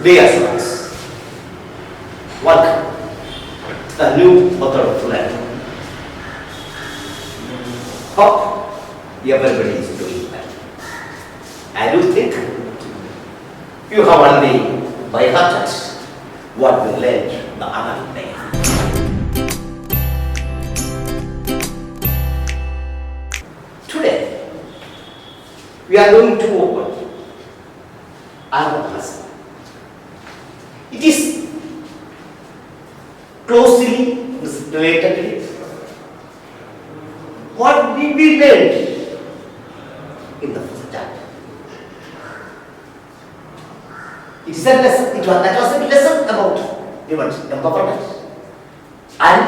Dear students, welcome to the new method of learning. Hope everybody is doing well. I do think you have already by heart what we learned the other day. Today, we are going to open another lesson. It is closely related to what we learned in the first chapter. It is a lesson. That was a lesson about events, empowerment, and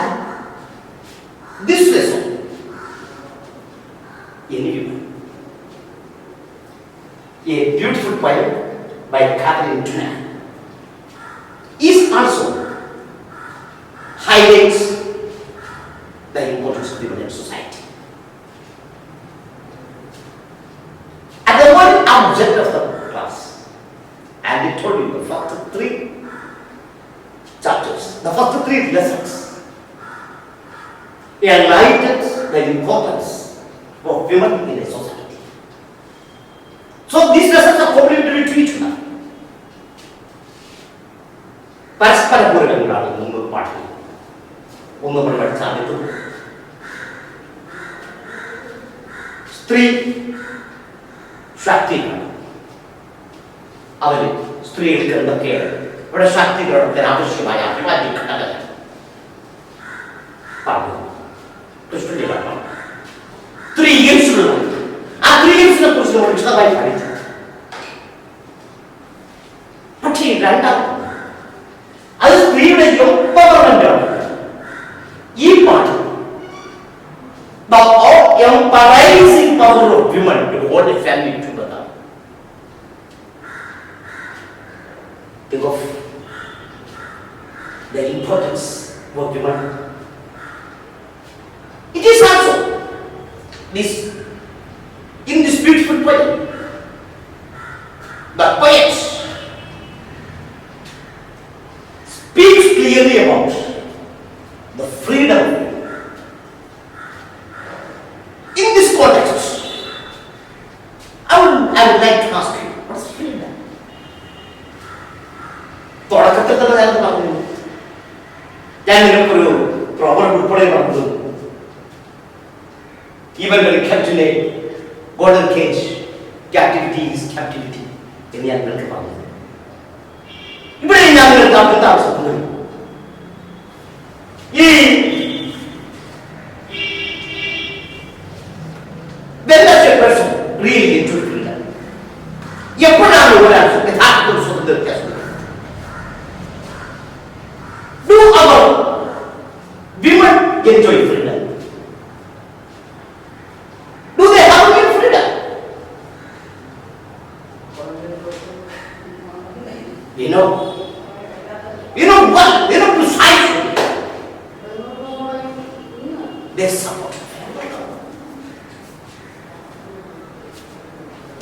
this lesson, a beautiful poem by Catherine Tuna, is also highlights the importance of women in society. And the one object of the class, and I told you the first three chapters, the first three lessons, enlightened the importance of women in a society. So these lessons are complementary to each other. പരസ്പര പൂരകങ്ങളാണ് മുമ്പ് പാഠം ഒന്ന് നമ്മൾ പഠിച്ചാൽ സ്ത്രീ ശാക്തീകരണം, അവര് സ്ത്രീകൾക്ക് എന്തൊക്കെയാണ് ഇവിടെ ശാക്തീകരണത്തിന് ആവശ്യമായ അഭിവാദ്യ ഘടകങ്ങൾ പറഞ്ഞു. ത്രീ ഇയർസുകളുണ്ട്. ആ ത്രീ ഇയർസിനെ കുറിച്ച് നമ്മൾ വിശദമായി പഠിച്ചു. പക്ഷേ രണ്ടാമത് അത് സ്ത്രീയുടെ എംപവർമെന്റാണ്. ഈ പാഠം the empowering power of women to hold a family together. Think of the importance of women. It is also this in this beautiful poem. The poet speaks clearly about the freedom. In this context, I would like to ask you, what is freedom? തുടക്കത്തിൽ തന്നെ ഞാൻ പറഞ്ഞു, ഞാൻ നിങ്ങൾക്കൊരു problem ഉൾപ്പെടെ പറഞ്ഞു. Even when kept in a golden cage, captivity is captivity എന്ന് ഞാൻ നിങ്ങൾക്ക് പറഞ്ഞു. ഇവിടെ ഞാൻ നിങ്ങൾക്ക് അർത്ഥം ആവശ്യപ്പെടുന്നു. ഈ when does a person really enjoy freedom? എപ്പോഴാണ് ഒരാൾ യഥാർത്ഥത്തിൽ സ്വതന്ത്രത്തെ ആസ്വദിക്കുന്നത്? Do our women enjoy freedom? Do they have real freedom? You know what? You know precisely. They support family.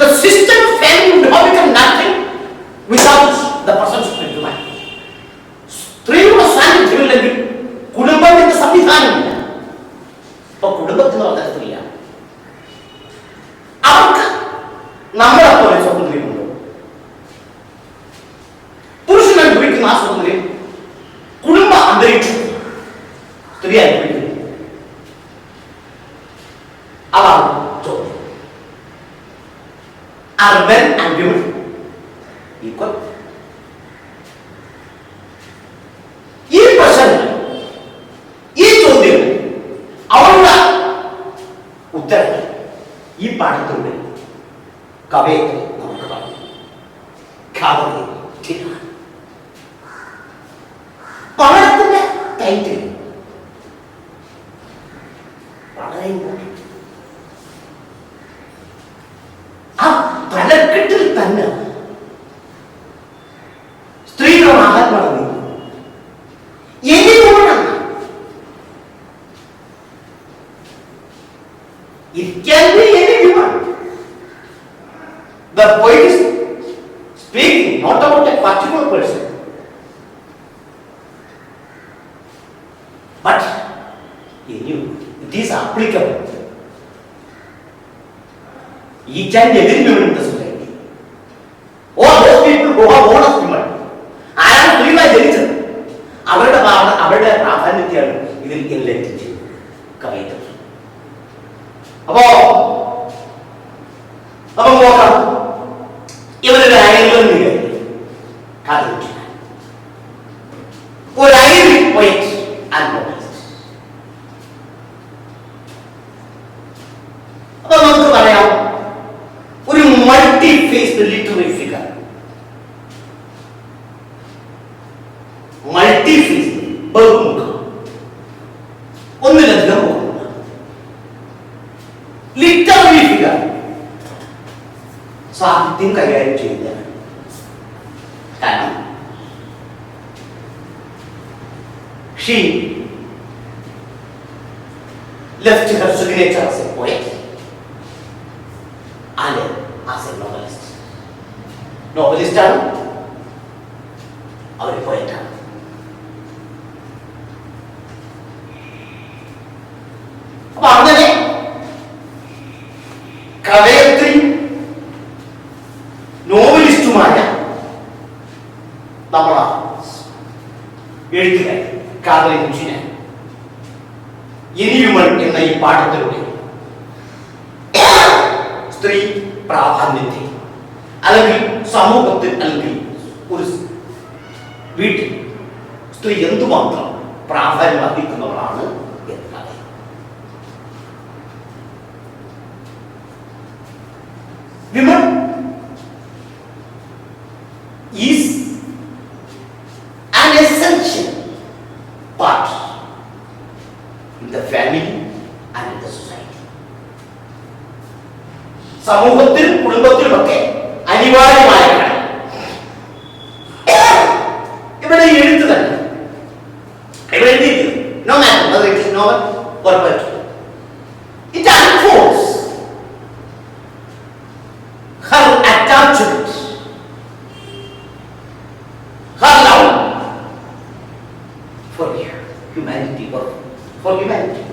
The system of family would have become nothing without the person's spiritual life. സ്ത്രീയുടെ സാന്നിധ്യമില്ലെങ്കിൽ കുടുംബത്തിന്റെ സംവിധാനമില്ല. അപ്പൊ കുടുംബത്തിന് പറഞ്ഞ സ്ത്രീയാണ്. അവർക്ക് നമ്മളെ പോലെ സ്വാതന്ത്ര്യമുണ്ടോ? പുരുഷൻ അനുഭവിക്കുന്ന ആ സ്വാതന്ത്ര്യം കുടുംബ അന്തരീക്ഷം സ്ത്രീ അനുഭവിക്കുന്നു. അതാണ് ചോദ്യം. Are men and women equal? ഈ പ്രശ്നം, ഈ ചോദ്യം, അവരുടെ ഉത്തരം ഈ പാഠത്തിലൂടെ കവയത്തിൽ നമുക്ക് പറഞ്ഞു. പാഠത്തിന്റെ ടൈറ്റിൽ വളരെ ഇമ്പോർട്ടൻ്റ്. ആ തലക്കെട്ടിൽ തന്നെ സ്ത്രീകളുടെ മഹാത്മാവ് it can be any woman. The poet is speaking not about a particular person, but in you. It is applicable. Each and every woman in the society. All those people who are born of women. ആരാണ് സ്ത്രീകളായി ജനിച്ചത് അവരുടെ പ്രാധാന്യത്തെയാണ് ഇതിൽ എല്ലാം കവിത. അപ്പോ നോക്കാം, ഇവരൊരു island കഥ ഒരു ഐറിഷ് പോയറ്റ് ആൻഡ് നോവലിസ്റ്റ്. അപ്പൊ നമുക്ക് പറയാം ഒരു multi faced literary figure. Multi faced ബഹുമുഖം, ഒന്നിലധികം മുഖമുള്ള ലിറ്റററി ഫിഗർ, സാഹിത്യം കൈകാര്യം ചെയ്യുന്ന. കാരണം she left her signature as a poet and as a novelist. Novelist ആണ്, അവർ പോയറ്റാണ്. അപ്പൊ അങ്ങനെ കവയത്രി നോവലിസ്റ്റുമായ നമ്മളാ എഴുത്തുകാരി കാതലിൻ ജിനാൻ ഇനിയുമൾ എന്ന ഈ പാഠത്തിലൂടെ സ്ത്രീ പ്രാധാന്യത്തെ അല്ലെങ്കിൽ സമൂഹത്തിൽ അല്ലെങ്കിൽ ഒരു വീട്ടിൽ സ്ത്രീ എന്തുമാത്രം പ്രാധാന്യം അർഹിക്കുന്നവളാണ് എന്ന്. Women is an essential part in the family and in the society. സമൂഹത്തിലും കുടുംബത്തിലുമൊക്കെ അനിവാര്യമായ ഇവിടെ എഴുത്ത് തന്നെ ഇവിടെ എഴുതിയിരിക്കുന്നു. No matter whether it is novel or poetry, it unfolds her attachment, her love for humanity, for humanity.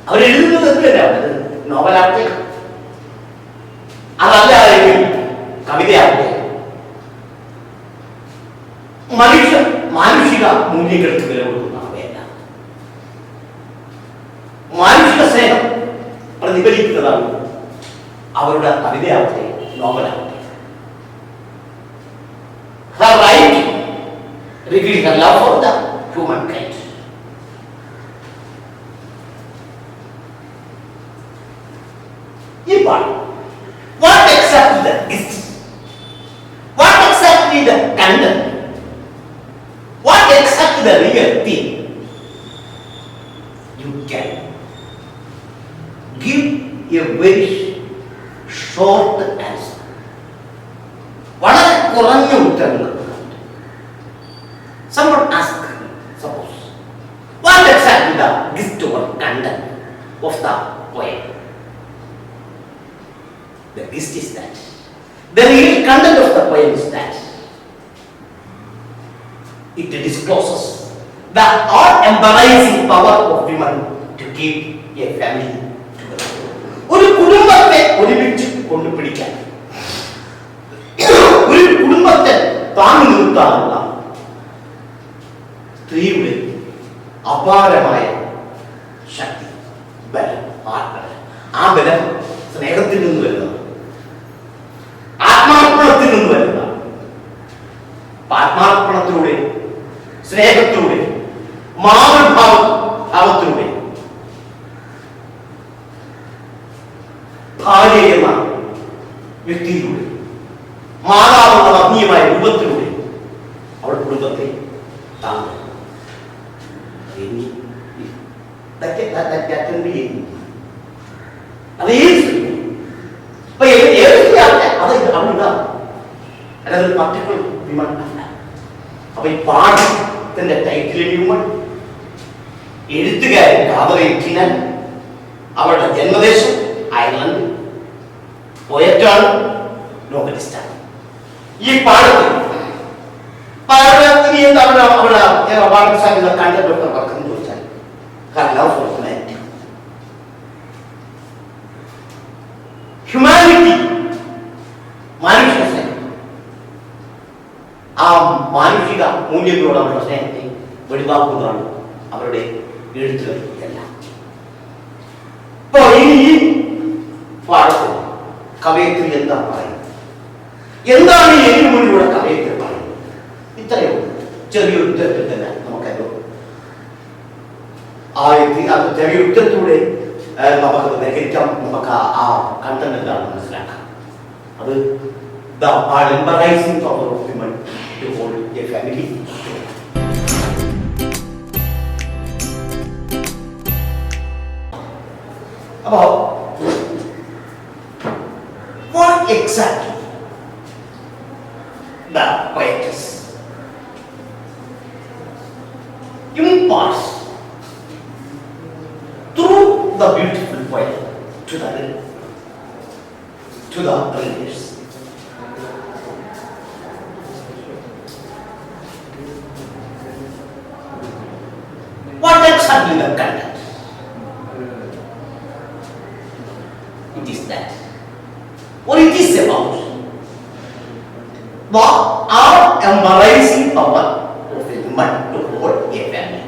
അവരെഴുതുന്നത് എന്തിനാണ്? നോവലാവട്ടെ, അതല്ലാതെങ്കിൽ കവിതയാവട്ടെ, മാനുഷിക മൂല്യങ്ങൾക്ക് വില കൊടുക്കുന്ന അവയല്ല. മാനുഷിക സ്നേഹം പ്രതിഫലിക്കുന്നതാണ് അവരുടെ കവിതയാവട്ടെ, നോവലാവട്ടെ. Her right reveals her love for the humankind. What exactly the gist? What exactly the content? What exactly the real thing? You can give a very short answer. വളരെ കുറഞ്ഞ ഉത്തരങ്ങൾ. Someone ask, suppose, what exactly the gist or content of the poem? The gist is that the real content of the poem is that it discloses the all-embracing power of women to keep a family together. ഒരു കുടുംബത്തെ ഒരുമിച്ച് കൊണ്ടുപിടിക്കാൻ, ഒരു കുടുംബത്തെ താങ്ങി നിർത്താനുള്ള സ്ത്രീയുടെ അപാരമായ ശക്തി, ബലം, ആത്മബലം. ആ ബലം സ്നേഹത്തിൽ നിന്ന് വരുന്നതാണ്, ആത്മാർപ്പണത്തിൽ നിന്ന് വരുന്നതാണ്. ആത്മാർപ്പണത്തിലൂടെ, സ്നേഹത്തിലൂടെ, മാതൃഭാവത്തിലൂടെ ഭാര്യ എന്ന വ്യക്തിയിലൂടെ, മാതാവെന്ന ആത്മീയമായ രൂപത്തിലൂടെ അവൾ കുടുംബത്തെ താങ്ങും. അത് അല്ലാതെ പർട്ടിക്കുലർ വിമൺ അല്ല. അപ്പൊ ഈ പാഠത്തിന്റെ ടൈറ്റിൽ ഹ്യൂമൺ, എഴുത്തുകാരൻ കാതലിൻ ജിനാൻ, അവളുടെ ജന്മദേശം അയർലൻഡ്, പോയറ്റാണ്, നോവലിസ്റ്റാണ്. ഈ പാഠത്തിൽ പാഠത്തിന് എന്താണ് അവരുടെ പാഠപുസ്തകത്തിൽ കണ്ടന്റ് ഓഫ് വർക്ക് എന്ന് ചോദിച്ചാൽ ലവ് ഫോർ ഹ്യൂമാനിറ്റി. ഹ്യൂമാനിറ്റി, മാനുഷിക സ്നേഹം. ആ മാനുഷിക മൂല്യങ്ങളോട് അവരുടെ സ്നേഹത്തെ വെളിവാക്കുന്നതാണ് അവരുടെ എഴുത്തുകൾ എല്ലാം. ഈ പാഠത്തിൽ കവയത്രി എന്താ പറയുന്നത്, എന്താണ് എനിക്ക് മുന്നിലൂടെ കവയത്രി പറയുന്നത്? ഇത്രയോ ചെറിയൊരു ഉത്തരത്തിൽ തന്നെ നമുക്കല്ലോ ചെറിയ ഉത്തരത്തിലൂടെ നമുക്ക് ഗ്രഹിക്കാം, നമുക്ക് ആ കണ്ടന്റ് എന്താണെന്ന് മനസ്സിലാക്കാം. അത് the embarrassing power of women to hold a family. About what exactly the poetess imparts through the beautiful poem to the readers. What exactly the content? It is that. What it is about? What are embracing power of a woman to hold a family?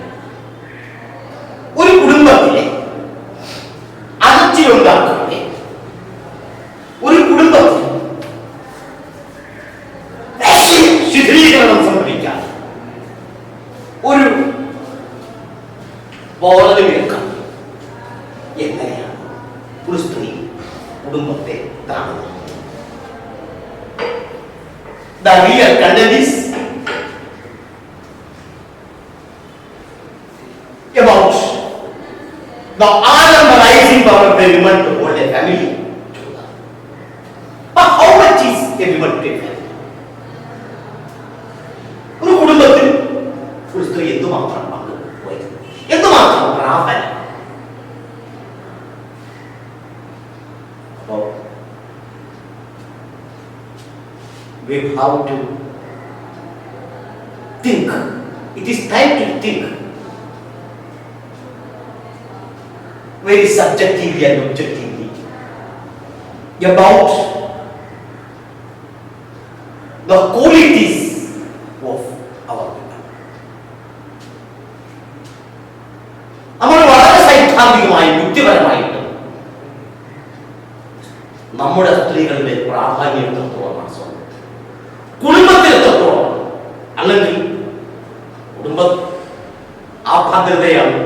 ഒരു കുടുംബത്തിലെ അകച്ചിലുണ്ടാക്കട്ടെ, ഒരു കുടുംബത്തിൽ ശിഥിലീകരണം സംഭവിക്കാൻ ഒരു ബോധമെടുക്കാം. എങ്ങനെയാണ് ഒരു സ്ത്രീ കുടുംബത്തെ കാണുന്നത്? The real content is about the all-embracing power of a woman to hold a family. But how much is a woman to a family? ഒരു കുടുംബത്തിൽ ഒരു സ്ത്രീ എന്തുമാത്രം പങ്ക് വഹിക്കുന്നു, എന്തുമാത്രം പ്രാധാന്യം. അപ്പോൾ we have to think. It is time to think very subjectively and objectively about the qualities of our women. നമ്മൾ വളരെ സൈദ്ധാന്തികമായി യുക്തിപരമായിട്ട് നമ്മുടെ സ്ത്രീകളുടെ പ്രാധാന്യം എത്രത്തോളമാണ്, കുടുംബത്തിൽ എത്രത്തോളം, അല്ലെങ്കിൽ കുടുംബ ആഭദ്രതയാണ്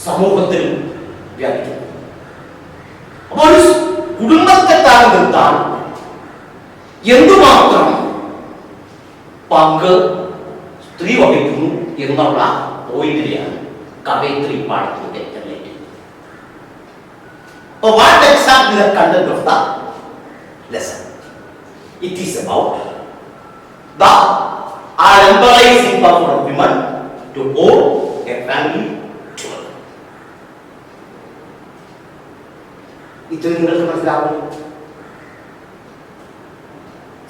സമൂഹത്തിൽ വ്യാപിക്കുന്നത്. അപ്പോൾ കുടുംബത്തെ താഴെ നിർത്താൻ എന്തുമാത്രം പങ്ക് സ്ത്രീ വഹിക്കുന്നു എന്നുള്ള പോയിന്റിനെയാണ് കവയിത്രി പാഠത്തിന്റെ highlight. What exactly the content of the lesson? It is about the embracing power of women to hold a family together. ഇത് നിങ്ങൾക്ക് മനസ്സിലാവുന്നു.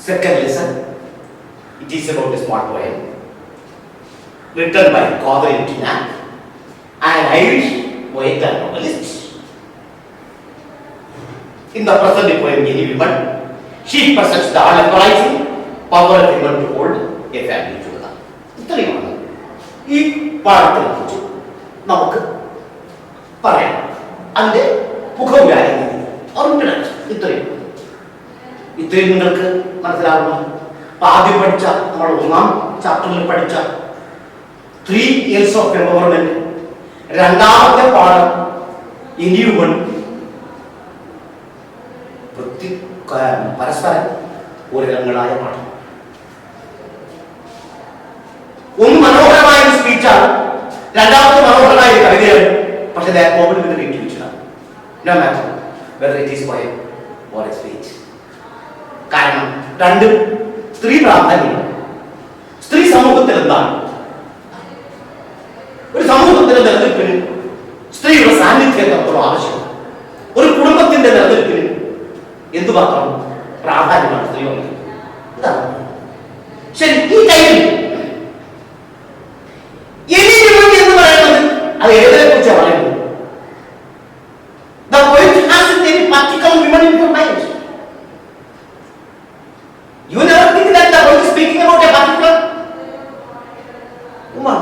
Second lesson, it is about a small poem written by Catherine Tina, an Irish poet and novelist. In the present poem, any woman, she possesses the all-embracing power of women to hold a family together. ഇത്രയുമാണ് ഈ പാഠത്തിനെ കുറിച്ച് നമുക്ക് പറയാം. അതിന്റെ മുഖവ്യാഖ്യാനം ഇത്രയും നിങ്ങൾക്ക് മനസ്സിലാവുന്നു. ആദ്യം പഠിച്ച നമ്മൾ 1ാം ചാപ്റ്ററിൽ പഠിച്ച 3 years of empowerment, രണ്ടാമത്തെ പാഠം any woman, പരസ്പരം പൂരകങ്ങളായ പാഠം. ഒന്ന് മനോഹരമായ ഒരു സ്പീച്ചാണ്, രണ്ടാമത്തെ മനോഹരമായ ഒരു കവിതയാണ്. പക്ഷെ കോമൺ വിത്ത് ഇൻഡിവിജ്വലാണ്. No matter whether it is poem or a speech. കാരണം രണ്ടും സ്ത്രീ പ്രാധാന്യം. സ്ത്രീ സമൂഹത്തിൽ എന്താണ്? ഒരു സമൂഹത്തിന്റെ നിലനിൽപ്പിന് സ്ത്രീയുടെ സാന്നിധ്യം എത്രത്തോളം ആവശ്യമാണ്? ഒരു കുടുംബത്തിന്റെ നിലനിൽപ്പിന് എന്തുമാത്രം പ്രാധാന്യം സ്ത്രീയുണ്ട്. ഇതാണ് ശരി. ഈ ടൈമിൽ എനി വിമൻ എന്ന് പറയുന്നത് അത് ഏതിനെ കുറിച്ചാണ് പറയുന്നത്? The poet hasn't any particular women in your mind. You never think that the poet is speaking about a particular woman.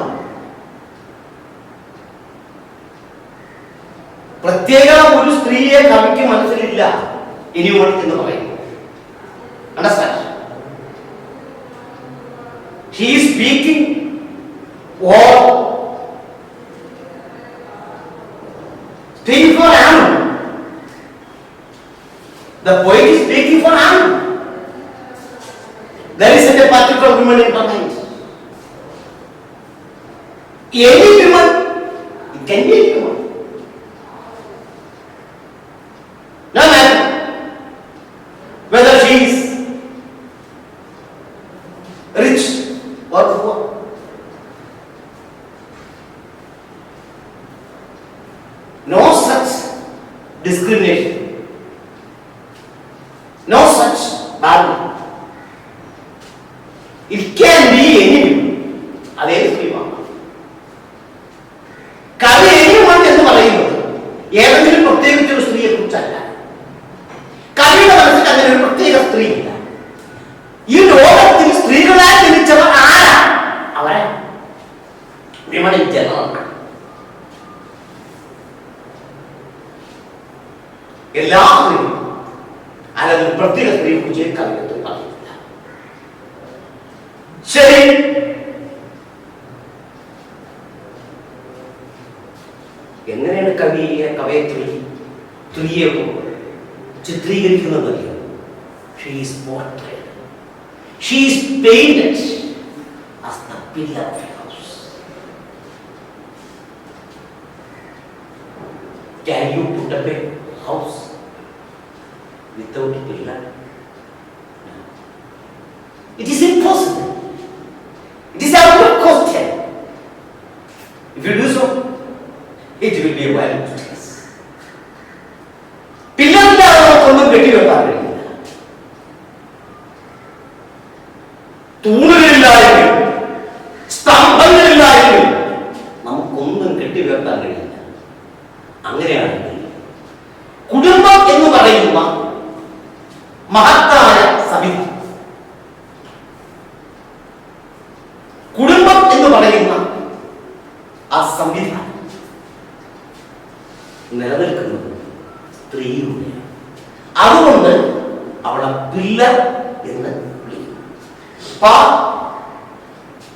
പ്രത്യേക ഒരു സ്ത്രീയെ കവിക്ക് മനസ്സിലില്ല ഇനി എന്ന് പറയുന്നു. Understand? He is speaking or speaking for Anna. The poet is speaking for Anna. There is a particular woman in her mind. Any woman, it can be any woman. No matter whether she is rich or poor. No such discrimination. No such barrier. It can be anyone. അതേ സ്ത്രീമാണ്. കവി anyone എന്ന് പറയുന്നത് ഏതെങ്കിലും പ്രത്യേകിച്ച ഒരു സ്ത്രീയെ കുറിച്ചല്ല. കവിയുടെ മനസ്സിൽ അങ്ങനെ ഒരു പ്രത്യേക സ്ത്രീ ഇല്ല. ഈ ലോകത്തിൽ സ്ത്രീകളായി ജനിച്ചവർ ആരാ? അവരെ വിമണിച്ചതാണ്. എല്ലാ സ്ത്രീകളും അല്ലാതെ പ്രത്യേക സ്ത്രീയെ കുറിച്ച് കവിതത്തിൽ പറഞ്ഞിട്ടില്ല. ശരി, എങ്ങനെയാണ് കവയത്രി സ്ത്രീയെ ചിത്രീകരിക്കുന്നത്? She is portrayed. She is painted as the pillar of a house. Can you put up a house without a pillar? No. It is impossible. It is out of question. If you do so, it will be a violent stress. പില്ലറില്ലാതെ നമുക്കൊന്നും കെട്ടിവെക്കാൻ കഴിയില്ല. തൂണുകളില്ലായെങ്കിൽ, സ്തംഭങ്ങളില്ലായെങ്കിൽ നമുക്കൊന്നും കെട്ടിവെക്കാൻ കഴിയില്ല. അങ്ങനെയാണെങ്കിൽ കുടുംബം എന്ന് പറയുന്ന മഹത്തായ സംവിധാനം, കുടുംബം എന്ന് പറയുന്ന ആ സംവിധാനം നിലനിൽക്കുന്നത് സ്ത്രീയുടെ. അതുകൊണ്ട് അവളെ പില്ലർ എന്ന് വിളിക്കും.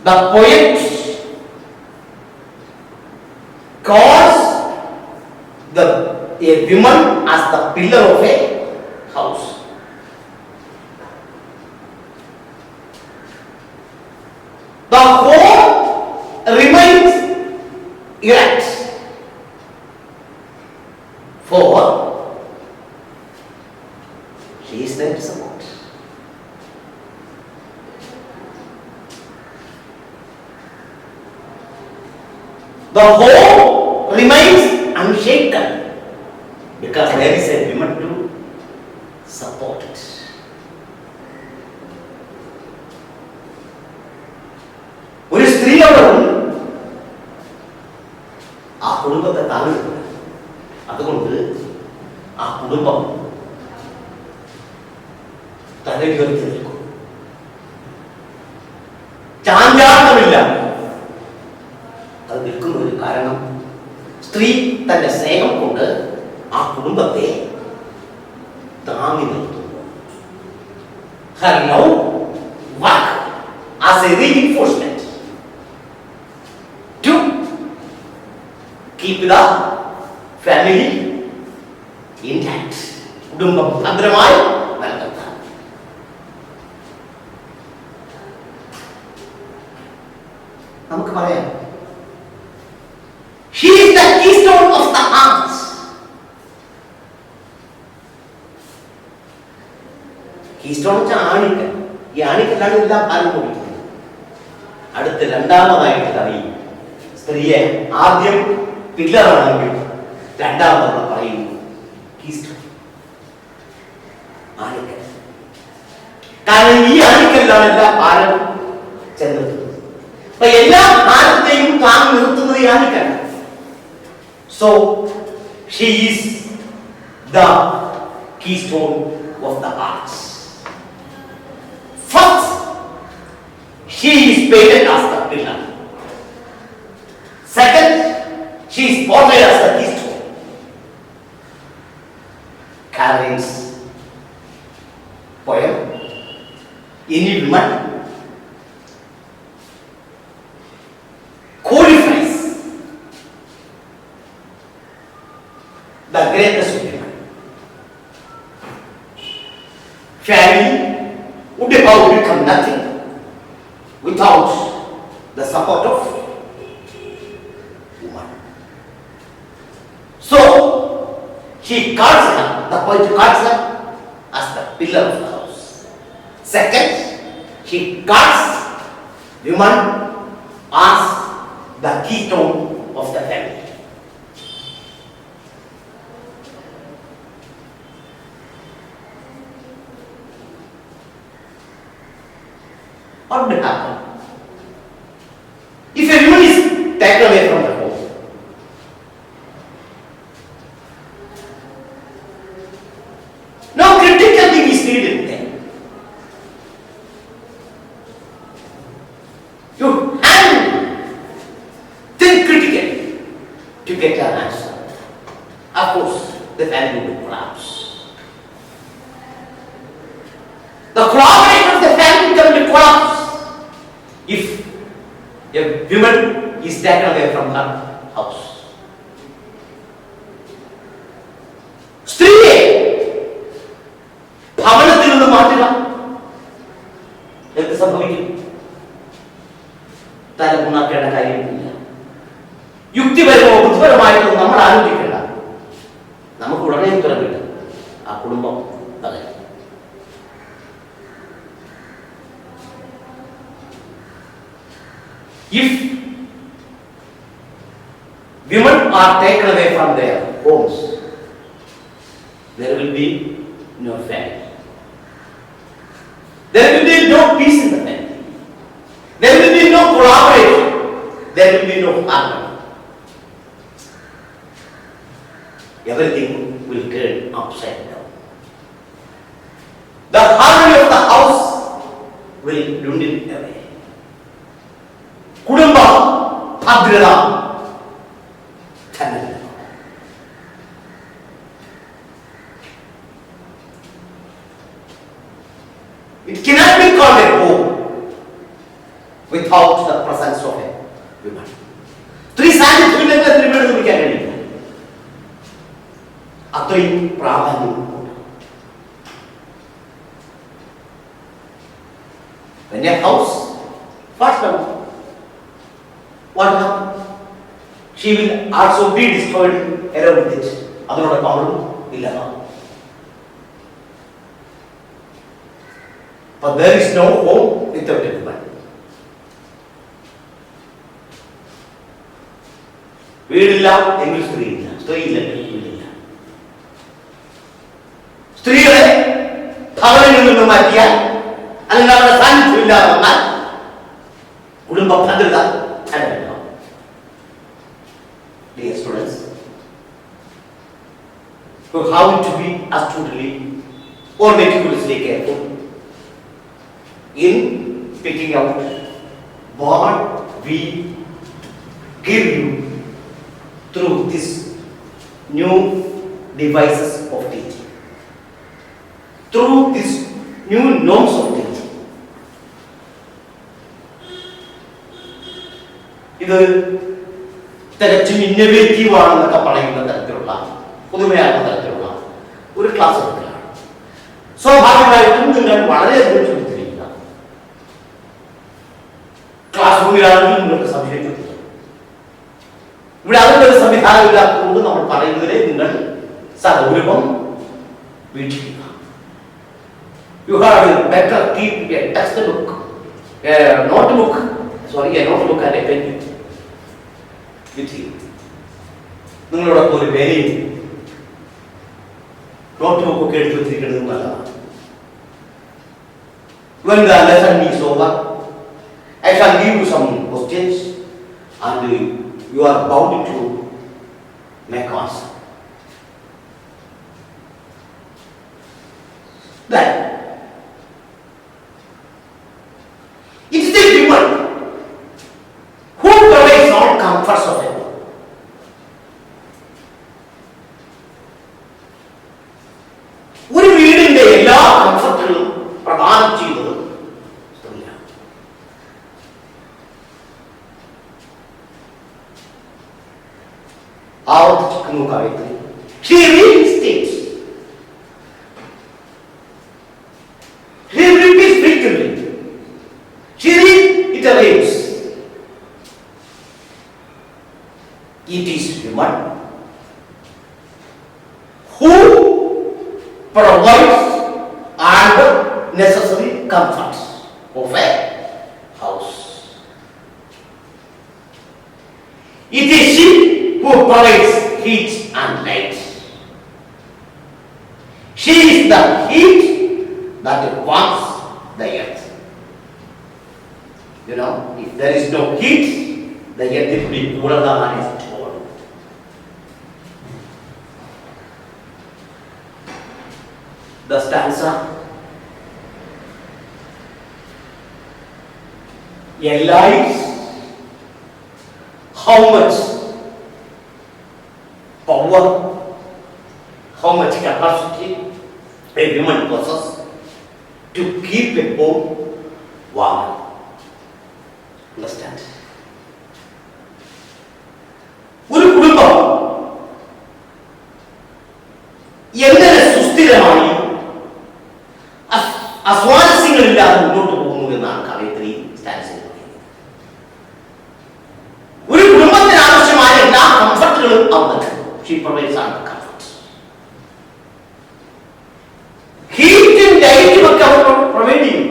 The poet calls a woman as the pillar of a house. The home remains erect, for she is there to support. The home remains unshaken because there is a woman to support it. ഒരു സ്ത്രീ അവിടെ ഉണ്ട്, ആ കുടുംബത്തെ താങ്ങുന്നു. അതുകൊണ്ട് ആ കുടുംബം തലയുയർത്തി നിൽക്കും. ചാഞ്ചാട്ടമില്ല. അത് നിൽക്കുന്നതിന് കാരണം സ്ത്രീ തന്റെ സ്നേഹം കൊണ്ട് ആ കുടുംബത്തെ താങ്ങി നിർത്തുന്നു. Her love works as a reinforcement to keep the family intact. കുടുംബം ഭദ്രമായി നിലനിർത്താൻ. നമുക്ക് പറയാം, she is the keystone of the arms. keystone വെച്ചാൽ ആണിക്കൽ. ഈ ആണിക്കല്ലാണ് എല്ലാം പാലം കൊടുക്കുന്നത്. അടുത്ത് രണ്ടാമതായിട്ട് അറിയും സ്ത്രീയെ ആദ്യം പില്ലറാണെങ്കിൽ രണ്ടാമത് പറയുന്നു keystone, ആണിക്കൽ. കാരണം ഈ ആണിക്കല്ലാണ് എല്ലാ ഭാരം ചെന്നെത്തുന്നത്. അപ്പൊ എല്ലാ ഭാരത്തെയും താങ്ങി നിർത്തുന്നത് ഈ ആണിക്കല്ല. So she is the keystone of the arch. First, she is painted as the pillar. Second, she is portrayed as the keystone. Carries poem, any woman qualifies the greatest of women. Family would have become nothing without the support of woman. So, she calls her, the poet calls her as the pillar of the house. Second, she calls woman as the keystone of the family. What will happen? If a woman is taken away from the home, no critical thing is needed there. You have to think critically to get an answer. Of course, the family will collapse. The collaboration of the family will collapse if a woman is taken away from her house. സ്ത്രീയെ ഭവനത്തിൽ നിന്ന് മാറ്റുക, എന്ത് സംഭവിക്കും? തലമുണക്കേണ്ട കാര്യമില്ല. യുക്തിപരമോ ബുദ്ധിപരമായിട്ടോ നമ്മൾ ആലോചിക്കേണ്ട. നമുക്ക് ഉടനെ ഉത്തരം കിട്ടും. ആ കുടുംബം തകരും. If women are taken away from their homes, there will be no family. There will be no peace in the family. There will be no collaboration. There will be no harmony. Everything will turn upside down. The harmony of the house will dwindle away. കുടുംബ ഭദ്രത തന്നെ. It cannot be called a home without the presence of a woman. സ്ത്രീ സാന്നിധ്യമില്ലെങ്കിൽ അതിന് വീട് നിർമ്മിക്കാൻ കഴിയില്ല. അത്രയും പ്രാധാന്യമുണ്ട്. When a house falls down, what happens? She will also be destroyed along with it. അതിനോടൊപ്പം അവളും ഇല്ലാതാവും. But there is no home without a woman. വീടില്ല എങ്കിൽ സ്ത്രീയില്ല, സ്ത്രീയില്ലെങ്കിൽ വീടില്ല. സ്ത്രീകളെ ഭവനങ്ങളിൽ നിന്ന് മാറ്റിയാൽ അല്ലെങ്കിൽ അവരുടെ സാന്നിധ്യം ഇല്ലാതെ വന്നാൽ കുടുംബ ഭദ്രത അല്ല. Dear students, you have to be astutely or meticulously careful in picking out what we give you through this new devices of teaching, through this new norms of teaching. ഇത് തികച്ചും ഇന്നോവേറ്റീവ് ആണെന്നൊക്കെ പറയുന്ന തരത്തിലുള്ള പുതുമയാകുന്ന തരത്തിലുള്ള ഒരു ക്ലാസ് എടുക്കലാണ്. സ്വാഭാവികമായിട്ടും നിങ്ങൾ വളരെയധികം ചിന്തിച്ചിരിക്കുക. ക്ലാസ് റൂമിലാണെങ്കിൽ നിങ്ങൾക്ക് സംശയം ചോദിക്കുക. ഇവിടെ അതിനൊരു സംവിധാനം ഇല്ലാത്തതുകൊണ്ട് നമ്മൾ പറയുന്നതിനെ നിങ്ങൾ സഗൗരവം വീക്ഷിക്കുക. You have better keep a textbook, a notebook and a pen with you. നിങ്ങളോടൊപ്പം ഒരു പേനയും നോട്ട് ബുക്കൊക്കെ എടുത്തു വെച്ചിരിക്കുന്നത് നല്ലതാണ്. When the lesson is over, I shall give you some questions and you are bound to make answer. Then, it is the woman who provides all comforts of a home. ഒരു വീടിന്റെ എല്ലാ കംഫർട്ടുകളും പ്രദാനം ചെയ്തത് സ്ത്രീയാണ്. ആവർത്തിക്കുന്നു കവിത്രി. She reinstates. She repeats frequently. She reiterates. It is woman who provides all the necessary comforts of a house. It is she who provides heat and light. She is the heat that warms the earth. You know, if there is no heat, the earth will be cooler than its tone. The stanza, a light, how much power, how much capacity a woman possesses to keep a home warm. Understand? ഒരു കുടുംബം എങ്ങനെ സുസ്ഥിരമായി അസ്വാരസ്യങ്ങളില്ലാതെ മുന്നോട്ട് പോകുന്നു എന്നാണ് കവയിത്രി stance ചെയ്യുന്നത്. ഒരു കുടുംബത്തിന് ആവശ്യമായ എല്ലാ കംഫർട്ടുകളും അവർ ഷീ പ്രൊവൈഡ്സ് ആണ് കംഫർട്ട്. ഹീറ്റും ലൈറ്റും ഒക്കെ അവർ പ്രൊവൈഡ് ചെയ്യും.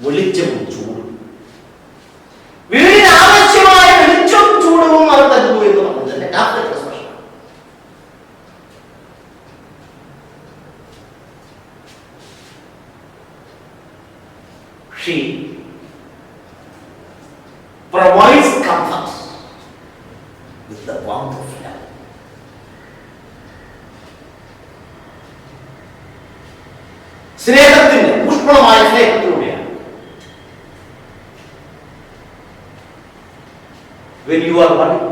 വെളിച്ചവും ചൂടും, വീടിന് ആവശ്യമായ വെളിച്ചവും ചൂടവും അവർ തരുന്നു എന്ന് പറഞ്ഞത് രാത്രി പ്രശ്നം. She provides comfort with the warmth of love. സ്നേഹത്തിന്റെ പുഷ്പമായ സ്നേഹത്തിലൂടെയാണ്. When you are worried,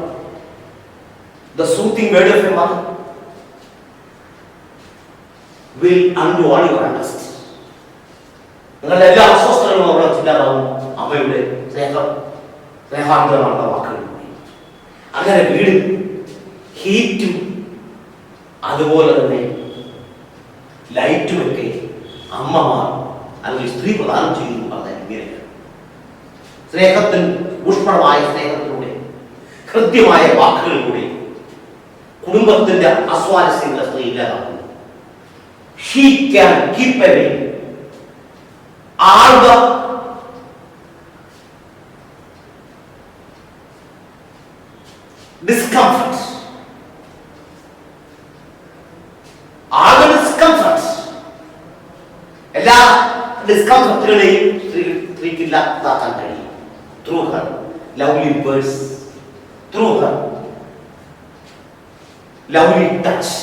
the soothing word of a mother will undo all your unrest. നിങ്ങളുടെ എല്ലാ അസ്വസ്ഥതകളും അവിടെ ചില്ലാതാവും അമ്മയുടെ സ്നേഹാന്തരமான വാക്കുകൾ. അങ്ങനെ വീട് ഹീറ്റും അതുപോലെ തന്നെ ലൈറ്റുമൊക്കെ അമ്മമാർ അല്ലെങ്കിൽ സ്ത്രീ പ്രദാനം ചെയ്യുന്നു പറഞ്ഞാൽ ഇങ്ങനെയാണ്. സ്നേഹത്തിൽ ഊഷ്മളമായ സ്നേഹത്തിലൂടെ ഹൃദ്യമായ വാക്കുകളിലൂടെ കുടുംബത്തിന്റെ അസ്വാരസ്യങ്ങളെ സ്ത്രീ ഇല്ലാതാക്കുന്നു. She can keep away all the discomforts, എല്ലാ ഡിസ്കംഫർട്ടുകളെയും സ്ത്രീക്ക് ഇല്ലാതാക്കാൻ കഴിയും. Through her lovely words, through her lovely touch,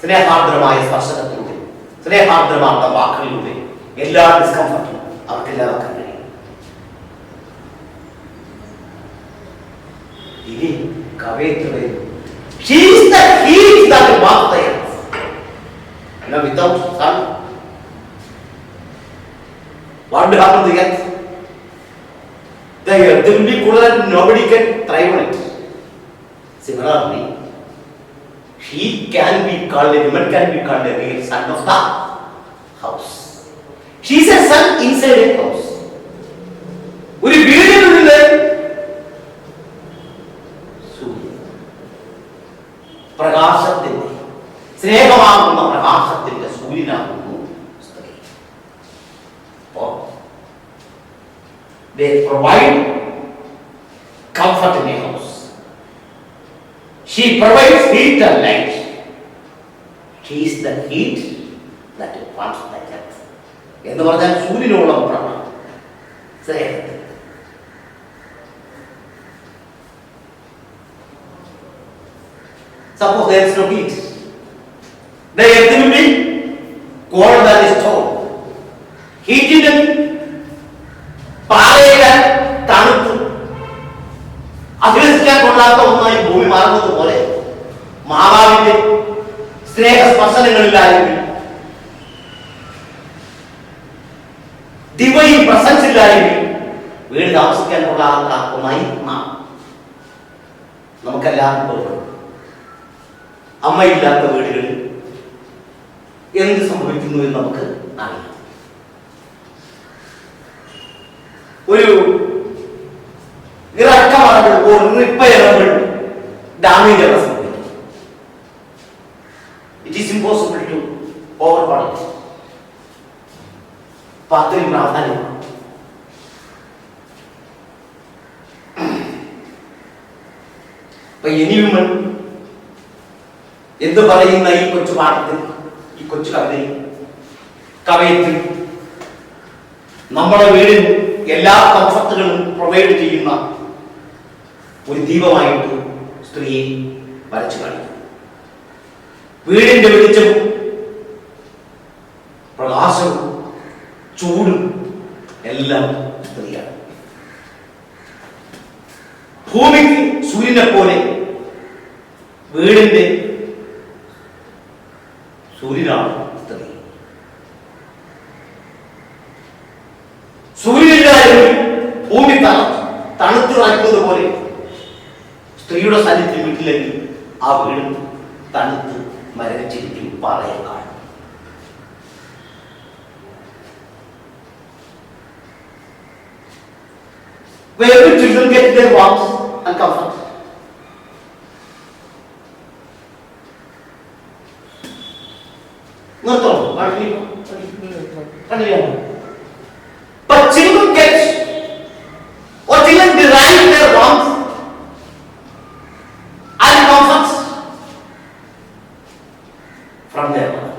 സ്നേഹാർദ്രമായ സ്പർശനത്തിലൂടെ, സ്നേഹാർദ്രമായ വാക്കുകളിലൂടെ എല്ലാ ഡിസ്കംഫർട്ടും അവർക്ക് ഇല്ലാതാക്കാൻ കഴിയും. ഇനി കവയത്രി she is the heat that warms the earth. Now without sun, what will happen to the earth? The earth will be cooler and nobody can thrive on it. Similarly, she can be called, a woman can be called a real son of the house. She is a son inside a house. ഒരു വീടിനുള്ളിൽ പ്രകാശത്തിന്റെ സ്നേഹമാകുന്ന പ്രകാശത്തിന്റെ സൂര്യനാകുന്നു സ്ത്രീ. They provide comfort in a house. She provides heat and light. She is the heat that warms the earth. എന്ന് പറഞ്ഞാൽ സൂര്യനോളം പ്രഭ സ്നേഹത്തിൽ. Suppose there is no heat. The earth will be cold than the stone. Heat ഇല്ലെങ്കിൽ പാറയുടെ തണുത്ത് അധിവസിക്കാൻ കൊള്ളാത്ത ഒന്നായി ഭൂമി മാറുന്നത് പോലെ മാതാവിന്റെ സ്നേഹസ്പർശനങ്ങളില്ലായെങ്കിൽ, ഡിവൈൻ പ്രസൻസ് ഇല്ലായെങ്കിൽ വീട് താമസിക്കാൻ കൊള്ളാത്ത ഒന്നായി മാറും. നമുക്കെല്ലാവർക്കും അമ്മയില്ലാത്ത വീടുകളിൽ എന്ത് സംഭവിക്കുന്നു എന്ന് നമുക്ക് അറിയാം. ഒരു ഇറക്കമാകുമ്പോൾ ഒരു റിപ്പയറബിൾ ഡാമേജ് ആണ് സംഭവിക്കുന്നത്. ഇറ്റ് ഈസ് ഇമ്പോസിബിൾ ടു ഓവർകോൾ ഇറ്റ്. അത്രയും പ്രാധാന്യമാണ്. എനിയും എന്ത് പറയുന്ന ഈ കൊച്ചു പാഠത്തിൽ, ഈ കൊച്ചു കവിതയിൽ, കവയത്തിൽ നമ്മുടെ വീടിന് എല്ലാ കംഫർട്ടുകളും പ്രൊവൈഡ് ചെയ്യുന്ന ഒരു ദീപമായിട്ട് സ്ത്രീയെ വരച്ചു കാണിക്കും. വീടിന്റെ വെളിച്ചവും പ്രകാശവും ചൂടും എല്ലാം സ്ത്രീയാണ്. ഭൂമിക്ക് സൂര്യനെ പോലെ വീടിന്റെ സൂര്യനാണ് സ്ത്രീ. സൂര്യനിലായാലും ഭൂമി തണുത്തുറക്കുന്നത് പോലെ സ്ത്രീയുടെ സാന്നിധ്യം വീട്ടിലെങ്കിൽ ആ വീട് തണുത്ത് മരവിച്ചിരിക്കും, പാറയെ കാണും. Where will children get their warmth and comfort? But children get or children derive their warmth and comfort from their mother.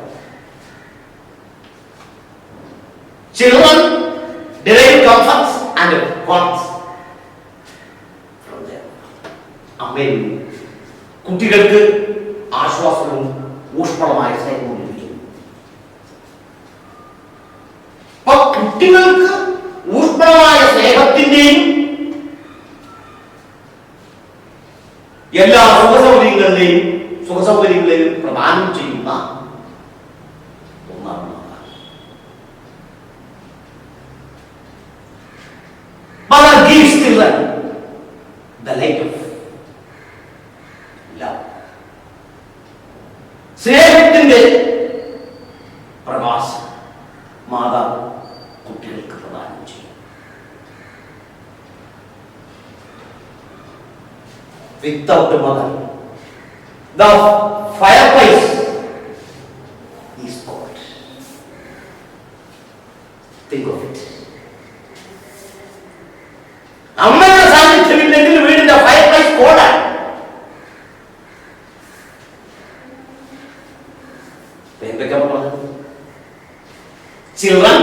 Children derive comfort and warmth from their mother. അമ്മയിൽ കുട്ടികൾക്ക് ആശ്വാസവും ഊഷ്മളമായ സ്നേഹവും ലഭിക്കുന്നു. കുട്ടികൾക്ക് ഊഷ്മളമായ സ്നേഹത്തിന്റെയും എല്ലാ സുഖസൗകര്യങ്ങളെയും പ്രദാനം ചെയ്യുന്ന ഒന്നാണ് Mother gives children the light of love. സ്നേഹത്തിന്റെ പ്രകാശം മാതാവ് കുട്ടികൾക്ക് പ്രദാനം ചെയ്യും. Without a mother, the fireplace is cold. Think of it. അമ്മയുടെ സാന്നിധ്യമില്ലെങ്കിൽ വീടിന്റെ ഫയർപ്ലേസ് കോടാണ്. എന്തൊക്കെ പറഞ്ഞത്? Children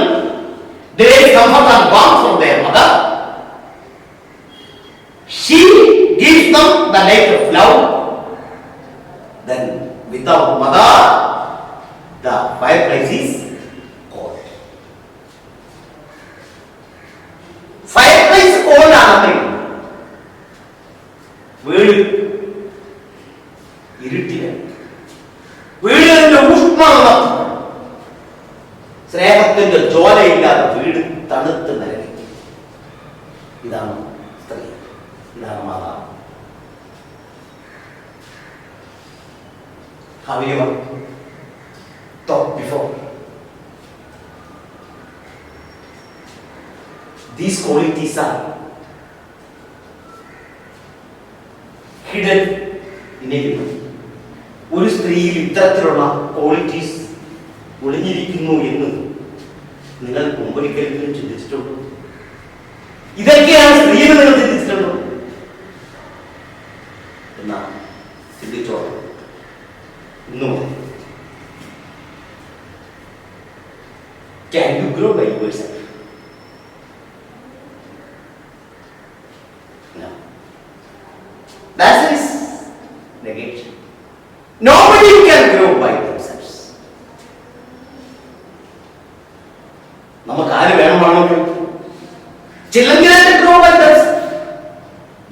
derive comfort and warmth from their mother. She gives them the light of love. Then without mother, the fireplace is cold. Fireplace cold ആണ്. വീട് ഇരുട്ടിലാണ്. വീടിന്റെ ഊഷ്മളത, സ്നേഹത്തിന്റെ ജ്വാലയില്ലാതെ വീട് തണുത്ത് നിലനിൽക്കും. ഇതാണ് സ്ത്രീ, ഇതാണ് മാതാവ്. Have you ever thought before? These qualities are hidden in a woman. ഒരു സ്ത്രീയിൽ ഇത്തരത്തിലുള്ള ക്വാളിറ്റീസ് ഒളിഞ്ഞിരിക്കുന്നു എന്ന് നിങ്ങൾ മുമ്പൊരിക്കലും ചിന്തിച്ചിട്ടുണ്ടോ? ഇതൊക്കെയാണ് സ്ത്രീകൾ നിങ്ങൾ ചിന്തിച്ചിട്ടുണ്ടോ എന്നാ ചിന്തിച്ചോളാം. ഇന്നു Can you grow by yourself. No. That is negation. Nobody can grow by themselves. നമുക്ക് ആര് വേണമെങ്കിൽ children cannot grow by themselves.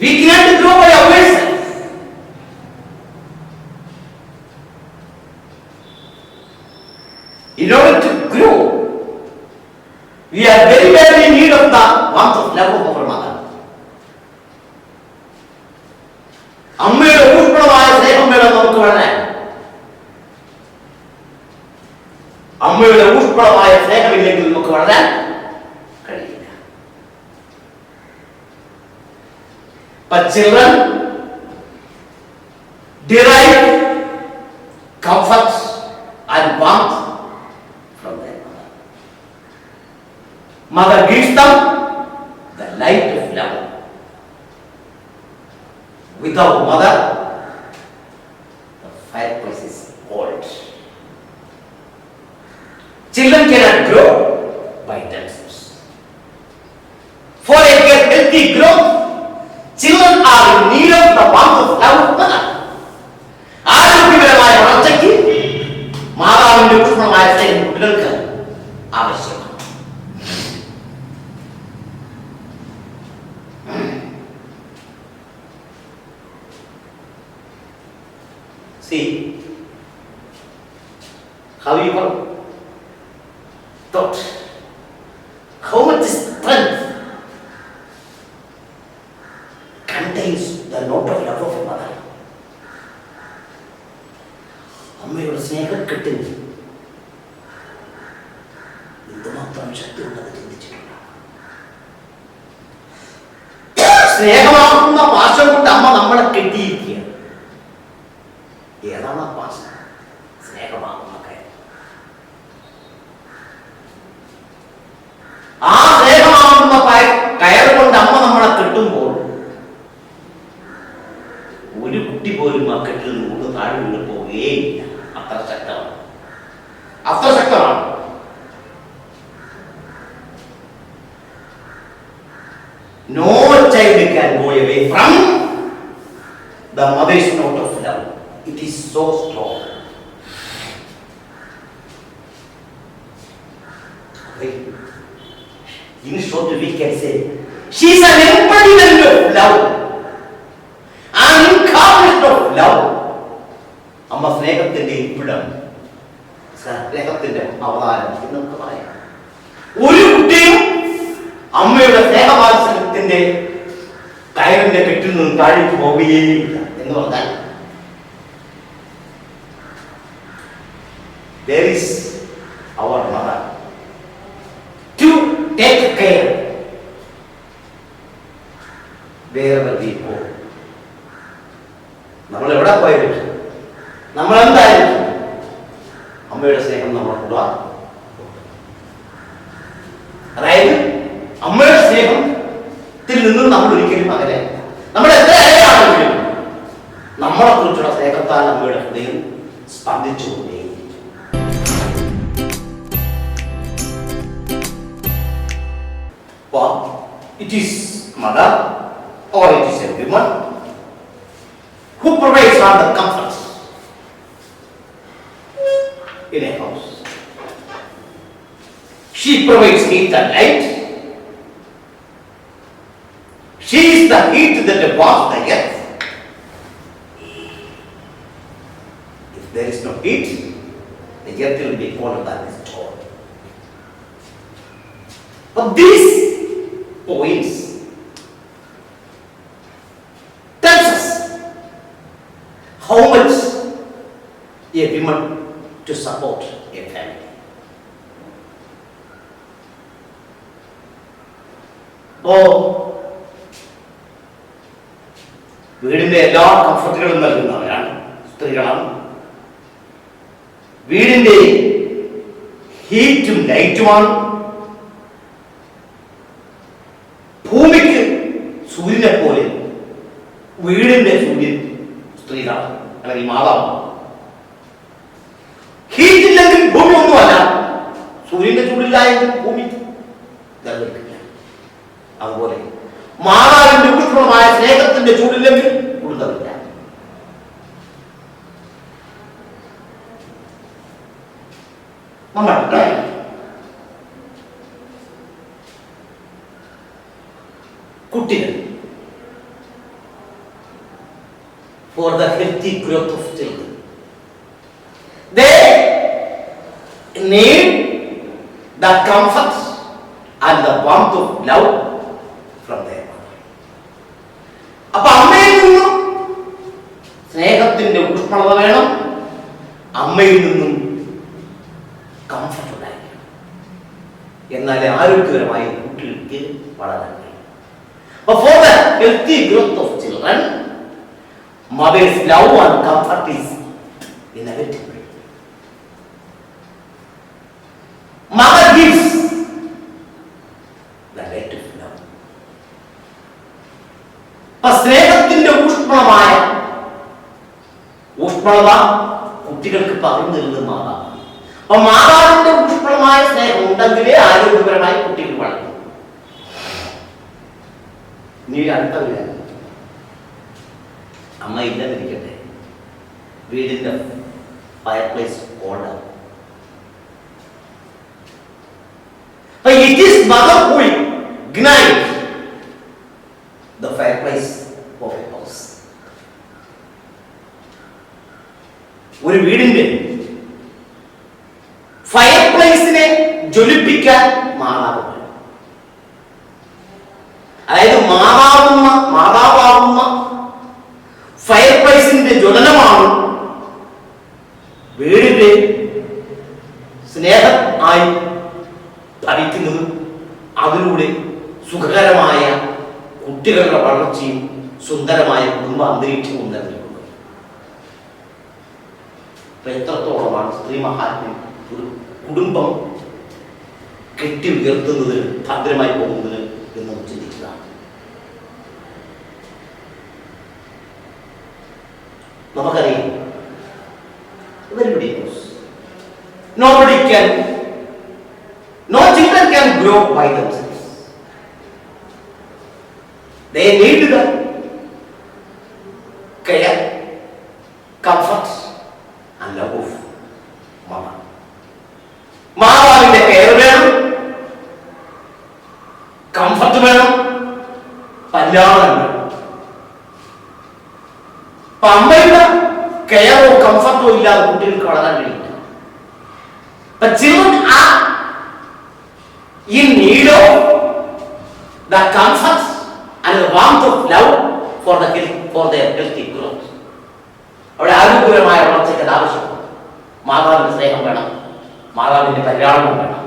We cannot grow by ourselves. In order to grow, we are very badly in need of the warmth of love of our mother. അമ്മയുടെ ഊഷ്മളമായ സ്നേഹം വേണം നമുക്ക് വളരാൻ. അമ്മയുടെ ഊഷ്മളമായ സ്നേഹമില്ലെങ്കിൽ നമുക്ക് വളരാൻ കഴിയില്ല. But children derive comfort and warmth from their mother. Mother gives them the light of love. Without mother, the fireplace is cold. Children cannot grow by themselves. For a healthy growth, children are in need of the warmth of love of mother. ആരോഗ്യപരമായ വളർച്ചയ്ക്ക് മാതാവിന്റെ ഊഷ്മളമായ സ്നേഹം കുട്ടികൾക്ക് ആവശ്യമാണ്. See how you thought, how much strength contains the note of love of a mother. അമ്മയുടെ സ്നേഹം കിട്ടുന്നു എന്തുമാത്രം ശക്തി ഉണ്ടെന്ന് ചിന്തിച്ചിട്ടുണ്ട്. സ്നേഹമാകുന്ന പാശം കൊണ്ട് അമ്മ നമ്മളെ കെട്ടിയിരിക്കുകയാണ്. ഏതാണ് ആ പാശം? സ്നേഹമാകുന്ന കയർ. ആ സ്നേഹമാകുന്ന കയർ കൊണ്ട് അമ്മ നമ്മളെ കെട്ടുമ്പോൾ ഒരു കുട്ടി പോലും ആ കെട്ടിൽ നിന്ന് താഴെ വീണ് പോവുകയില്ല. അത്ര ശക്തമാണ്, അത്ര ശക്തമാണ്. No child can go away from the mother's note of love. It is so strong. In short, we can say she is an embodiment of love, an incarnation of love. അമ്മ സ്നേഹത്തിന്റെ ഇരിപ്പിടം, സ്നേഹത്തിന്റെ അവതാരം എന്ന് നമുക്ക് പറയാം. ഒരു കുട്ടിയും അമ്മയുടെ സ്നേഹവാത്സല്യത്തിന്റെ കയറിന്റെ കെട്ടിൽ നിന്നും താഴേക്ക് പോവുകയില്ല എന്ന് പറഞ്ഞാൽ there is our mother to take care wherever we go. നമ്മൾ എവിടെ പോയാലും നമ്മൾ എന്തായാലും അമ്മയുടെ സ്നേഹം നമ്മൾ കൂടാ. അതായത് അമ്മയുടെ സ്നേഹത്തിൽ നിന്നും നമ്മൾ ഒരിക്കലും അകലെ, നമ്മൾ എത്ര അകലെയാണെങ്കിലും നമ്മളെ കുറിച്ചുള്ള സ്നേഹത്താൽ അമ്മയുടെ ഹൃദയം സ്പന്ദിച്ചുകൊണ്ടേ. It is mother or it is a woman who provides all the comforts in a house. She provides heat and light. She is the heat that warms the earth. If there is no heat, the earth will be colder than this stone. But these points tells us how much a woman to support a family. വീടിന്റെ എല്ലാ കംഫർട്ടുകളും നൽകുന്നവരാണ് സ്ത്രീകളാണ്. വീടിന്റെ ഹീറ്റും ലൈറ്റുമാണ്. ഭൂമിക്ക് സൂര്യനെ പോലെ വീടിന്റെ സൂര്യൻ സ്ത്രീകളാണ്, അല്ലെങ്കിൽ മാതാവാണ്. ഹീറ്റ് ഇല്ലെങ്കിൽ ഭൂമി ഒന്നുമല്ല. സൂര്യന്റെ ചൂടിൽ ചൂടില്ല എങ്കിൽ ഭൂമി നിലനിൽക്കില്ല. അതുപോലെ മാതാവിന്റെ ഊഷ്മളമായ സ്നേഹത്തിന്റെ ചൂടില്ലെങ്കിൽ ഉള്ളതില്ല. നമ്മൾ കുട്ടികൾ for the healthy growth of children, they need the comfort and the warmth of love from their mother. അപ്പൊ അമ്മയിൽ നിന്നും സ്നേഹത്തിന്റെ ഊഷ്മളത വേണം, അമ്മയിൽ നിന്നും കംഫർട്ട് ഉണ്ടായിരിക്കണം. എന്നാലേ ആരോഗ്യകരമായി കുട്ടികൾക്ക് വളരാൻ കഴിയും. For the healthy growth of children, mother's love and comfort is inevitable. Mother gives the light of love. സ്നേഹത്തിന്റെ ഊഷ്മളത കുട്ടികൾക്ക് പകർന്നു തരുന്നത് മാതാവാണ്. അപ്പൊ മാതാവിന്റെ ഊഷ്മളമായ സ്നേഹം ഉണ്ടെങ്കിലേ ആരോഗ്യപരമായി കുട്ടികൾ വളരും. നീ അടുത്ത അമ്മ ഇല്ലെന്നിരിക്കട്ടെ, വീടിന്റെ fire place order. It is mother who ignites the fireplace of a house. ഒരു വീടിന്റെ ഫയർ പ്ലേസിനെ ജ്വലിപ്പിക്കാൻ മാതാവ്, അതായത് മാതാവാകുന്ന ഫയർ പ്ലേസിന്റെ ജ്വലനമാണ് വീടിന്റെ സ്നേഹം ആയി ഭവിക്കുന്നത്. അതിലൂടെ സുഖകരമായ കുട്ടികളുടെ വളർച്ചയും സുന്ദരമായ കുടുംബ അന്തരീക്ഷവും നിലനിൽക്കുന്നത്. എത്രത്തോളമാണ് സ്ത്രീ മഹാത്മ്യം ഒരു കുടുംബം കെട്ടി ഉയർത്തുന്നതിന്, ഭദ്രമായി പോകുന്നതിന് എന്ന് ചിന്തിക്കുക. നമുക്കറിയാം, no children can grow by themselves. They need the care, comfort and love of mama. മാതാവിന്റെ കെയർ വേണം, കംഫർട്ട് വേണം, പരിലാളനം വേണം. അമ്മയുടെ കെയറോ കംഫർട്ടോ ഇല്ലാതെ കുട്ടികൾക്ക് വളരാൻ കഴിയില്ല. But children are in need of the comfort and the warmth of love for their healthy growth. അവിടെ ആരോഗ്യപരമായ വളർച്ചയ്ക്ക് അത് ആവശ്യമാണ്. മാതാവിന്റെ സ്നേഹം വേണം, മാതാവിന്റെ പരിലാളനം വേണം.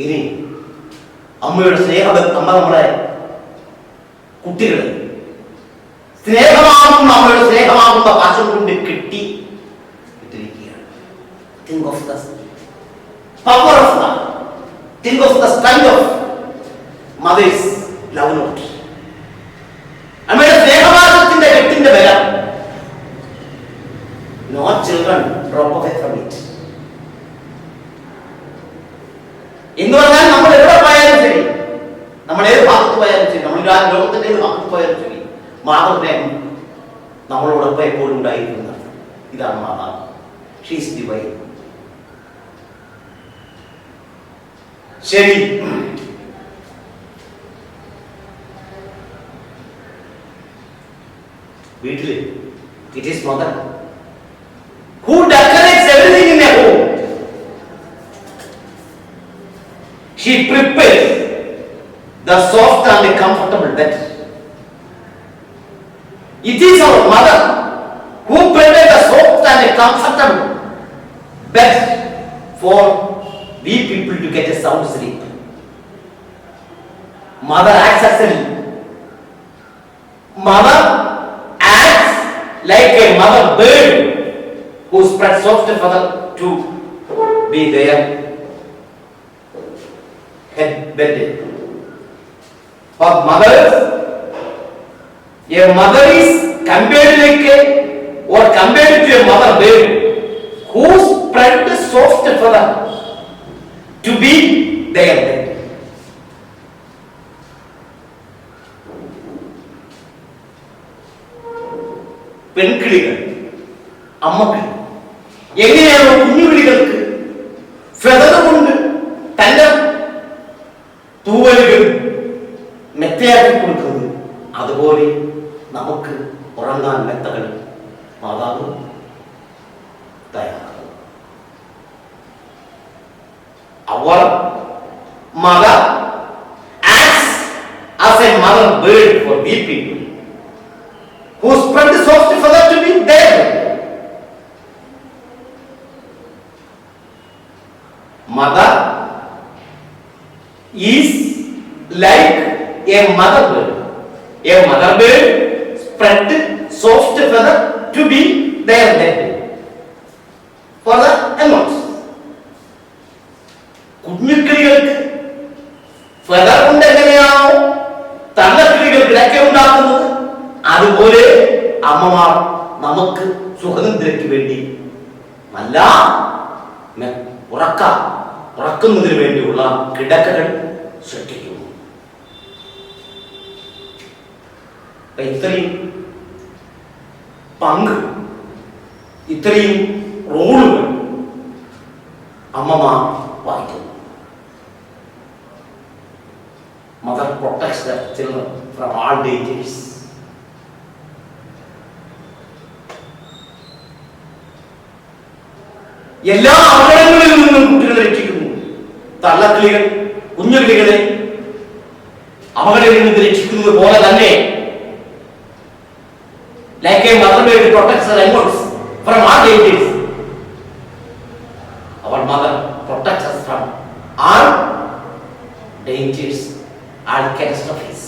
ഇനി അമ്മയുടെ സ്നേഹം, അമ്മ നമ്മളെ കുട്ടികൾ സ്നേഹമാകുന്ന അമ്മയുടെ സ്നേഹമാകുന്ന പാശം കൊണ്ട് കെട്ടി ഇട്ടിരിക്കുകയാണ്. Think of the power of that. Think of the strength of mother's love note. അമ്മയുടെ സ്നേഹപാശത്തിന്റെ കെട്ടിന്റെ ബലം. No children drop away from it. എന്ന് പറഞ്ഞാൽ നമ്മൾ എവിടെ പോയാലും ശരി, നമ്മൾ ഏത് ഭാഗത്ത് പോയാലും ശരി, നമ്മൾ ലോകത്തിന്റെ ഏത് ഭാഗത്ത് പോയാലും ശരി, മാതാവിനെ നമ്മളോടൊപ്പം എപ്പോഴും ഉണ്ടായിരിക്കുന്നത്. ഇതാണ് മാതാവ്. She is divine. ശരി, വീട്ടില് it is mother who ഡെക്കറേറ്റ്സ് everything in A home. She prepares the soft and the comfortable bed. It is our mother who prepared the soft and the comfortable bed for we people to get a sound sleep. Mother acts like a mother bird who spreads soft feather to be their head bed. For mothers, a mother is compared to a mother bird who spread soft feather to be their bed. പെൺകിളികൾ, അമ്മക്കിളി എങ്ങനെയാണോ കുഞ്ഞുകിളികൾക്ക് feather കൊണ്ട് തന്റെ തൂവലുകൾ മെത്തയാക്കി കൊടുക്കുന്നത്, അതുപോലെ നമുക്ക് ഉറങ്ങാൻ മെത്തകൾ മാതാവ് തയ്യാറാക്കും. Our mother acts as a mother bird for we people who spread the soft feather to be there. Mother is like a mother bird. A mother bird spread soft feather to be there for the animals. കുഞ്ഞുക്കിളികൾക്ക് feather കൊണ്ട് എങ്ങനെയാണോ തള്ളക്കിളികൾ കിടക്ക ഉണ്ടാക്കുന്നത്, അതുപോലെ അമ്മമാർ നമുക്ക് സുഖനിദ്രയ്ക്ക് വേണ്ടി നല്ല ഉറക്കുന്നതിന് വേണ്ടിയുള്ള കിടക്കകൾ സൃഷ്ടിക്കുന്നു. ഇത്രയും പങ്ക്, ഇത്രയും റോളുകൾ അമ്മമാർ വഹിക്കുന്നു. Mother protects their children from all dangers. എല്ലാ അപകടങ്ങളിൽ നിന്നും കുട്ടികളെ രക്ഷിക്കുന്നു. തള്ളക്കിളികൾ കുഞ്ഞുകിളികളെ അപകടങ്ങളിൽ നിന്ന് രക്ഷിക്കുന്നത് പോലെ തന്നെ like a mother bird protects her animals from all dangers, our mother protects us from all dangers, all catastrophes.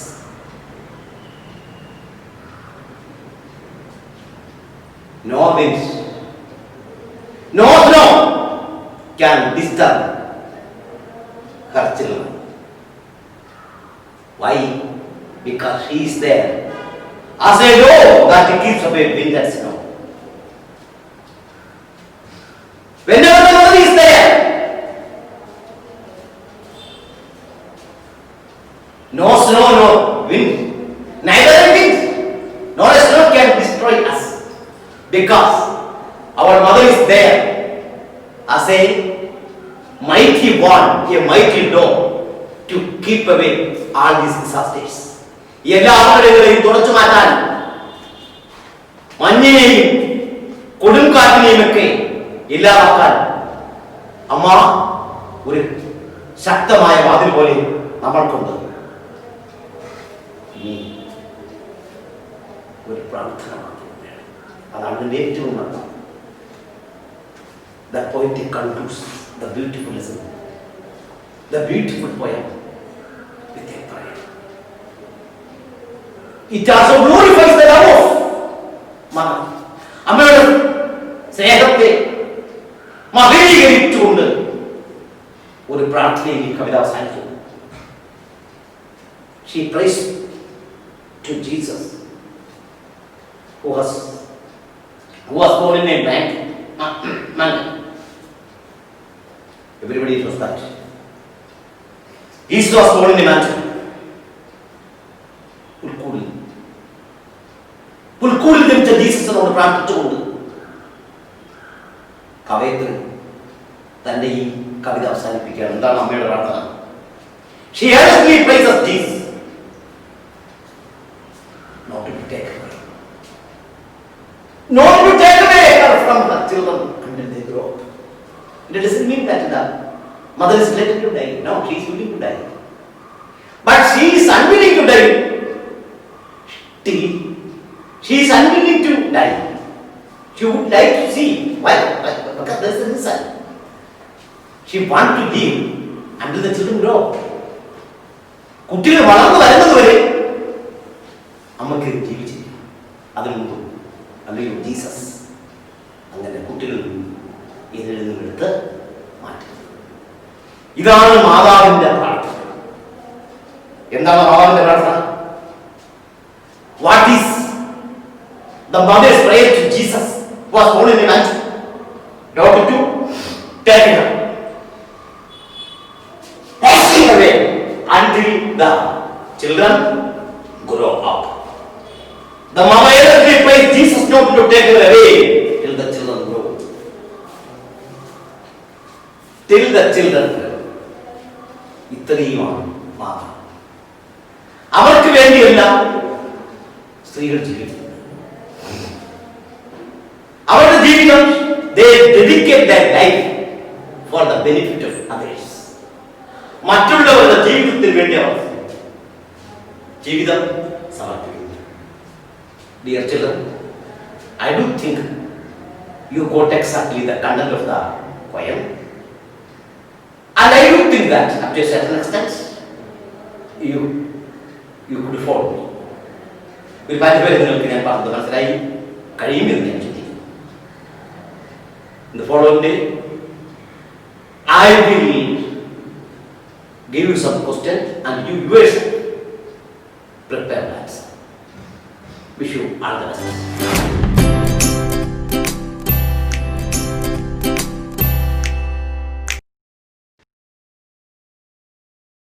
No wind, no snow can disturb her children. Why? Because she is there as a dog that keeps away wind and snow. Whenever the mother is there, no snow, no wind, neither wind nor snow can destroy us, because our mother is there as a mighty one, a mighty dog to keep away all these disasters. എല്ലാ അപകടങ്ങളെയും തുടച്ചു മാറ്റാൻ, മഞ്ഞിനെയും കൊടുങ്കാറ്റിനെയും ഒക്കെ ഇല്ലാതാക്കാൻ അമ്മ ഒരു ശക്തമായ വാതിൽ പോലെ നമ്മൾക്കുണ്ട്. ഒരു പ്രാർത്ഥന മാത്രമാണ്, അതാണ് ഏറ്റവും നല്ലത്. The poetic concludes the beautiful lesson, the beautiful poem with a prayer. It also glorifies the love of mother. അമ്മയുടെ സ്നേഹത്തെ മഹനീകരിച്ചുകൊണ്ട് ഒരു പ്രാർത്ഥനയിൽ ഈ കവിത അവസാനിക്കുന്നു. She prays to Jesus who was born in a manger. Everybody knows that. Jesus was born in a manger. പുൽക്കൂടിൽ ജനിച്ച ജീസസിനോട് പ്രാർത്ഥിച്ചുകൊണ്ട് കവയത്രി തന്റെ ഈ കവിത അവസാനിപ്പിക്കുകയാണ്. എന്താണ് അമ്മയുടെ പ്രാർത്ഥന? She earnestly praises Jesus not to take away her from her children until they grow up. It doesn't mean that the mother is ready to die. No, she is willing to die, but she is unwilling to die till she is unwilling to die. She would like to see. Why? Because there is a reason. She wants to live until the children grow up. കുട്ടികൾ വളർന്നു വരുന്നത് വരെ അമ്മക്ക് ജീവിച്ചിരിക്കും. അതിനു മുമ്പ് അല്ലെങ്കിൽ Jesus അങ്ങനെ കുട്ടികളിൽ ഇതിൽ നിന്നും എടുത്ത് മാറ്റി. ഇതാണ് മാതാവിന്റെ പ്രാർത്ഥന. എന്താണ് മാതാവിന്റെ പ്രാർത്ഥന? What is the mother's prayer to Jesus who was born in a manger? Daughter 2. take her, passing away until the children grow up. The mama earnestly prays Jesus not to take her away till the children grow. Till the children grow. ഇത്രയുമാണ് മാത. അവർക്ക് വേണ്ടിയല്ല സ്ത്രീകൾ ജീവിക്കുന്നത്. അവരുടെ ജീവിതം they dedicate their life for the benefit of others. മറ്റുള്ളവരുടെ ജീവിതത്തിന് വേണ്ടി അവർ ജീവിതം സമർപ്പിക്കുന്നു. Dear children, I do think you got exactly the content of the poem, and I do think that up to a certain extent you could follow. ഒരു പരിധിവരെ നിങ്ങൾക്ക് ഞാൻ പറഞ്ഞത് മനസ്സിലായി കഴിയുമെന്ന് ഞാൻ ചിന്തിക്കുന്നു. In the following day, I will give you some questions and you yourself prepare that. Wish you all the best.